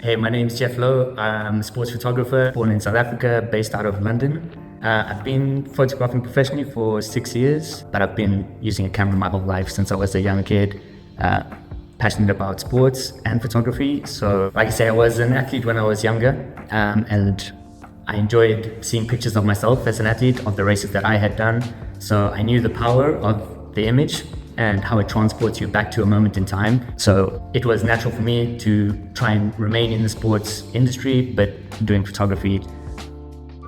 Hey, my name is Geoff Lowe. I'm a sports photographer born in South Africa, based out of London. I've been photographing professionally for 6 years, but I've been using a camera my whole life since I was a young kid. Passionate about sports and photography. So, like I say, I was an athlete when I was younger, and I enjoyed seeing pictures of myself as an athlete, of the races that I had done. So I knew the power of the image and how it transports you back to a moment in time. So it was natural for me to try and remain in the sports industry, but doing photography.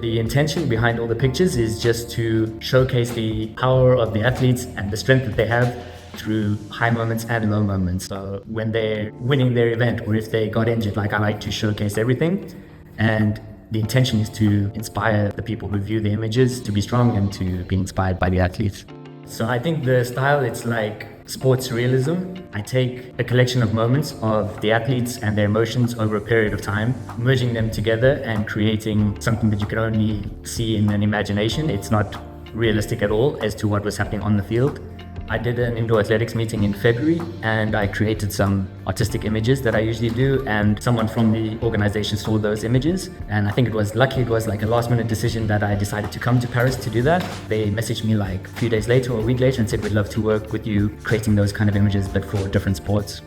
The intention behind all the pictures is just to showcase the power of the athletes and the strength that they have through high moments and low moments. So when they're winning their event, or if they got injured, I like to showcase everything. And the intention is to inspire the people who view the images to be strong and to be inspired by the athletes. So I think the style, it's like sports surrealism. I take a collection of moments of the athletes and their emotions over a period of time, merging them together and creating something that you can only see in an imagination. It's not realistic at all as to what was happening on the field. I did an indoor athletics meeting in February, and I created some artistic images that I usually do, and someone from the organization saw those images, and I think it was like a last minute decision that I decided to come to Paris to do that. They messaged me like a few days later or a week later and said, we'd love to work with you creating those kind of images but for different sports.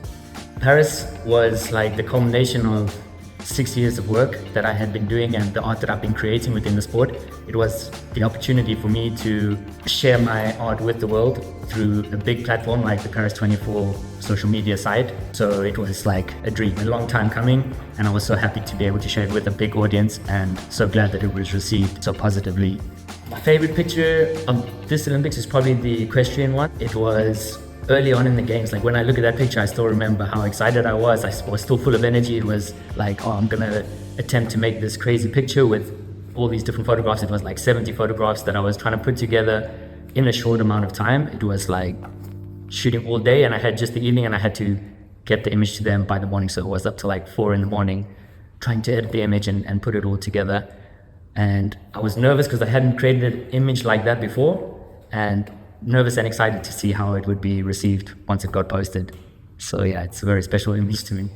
Paris was like the culmination of 6 years of work that I had been doing and the art that I've been creating within the sport. It was the opportunity for me to share my art with the world through a big platform like the Paris 24 social media site. So it was like a dream, a long time coming, and I was so happy to be able to share it with a big audience and so glad that it was received so positively. My favorite picture of this Olympics is probably the equestrian one. It was early on in the games. Like when I look at that picture, I still remember how excited I was. I was still full of energy. It was like, I'm gonna attempt to make this crazy picture with all these different photographs. It was like 70 photographs that I was trying to put together in a short amount of time. It was like shooting all day, and I had just the evening, and I had to get the image to them by the morning. So it was up to like 4 a.m. trying to edit the image and put it all together. And I was nervous because I hadn't created an image like that before, and nervous and excited to see how it would be received once it got posted. So yeah, it's a very special image to me.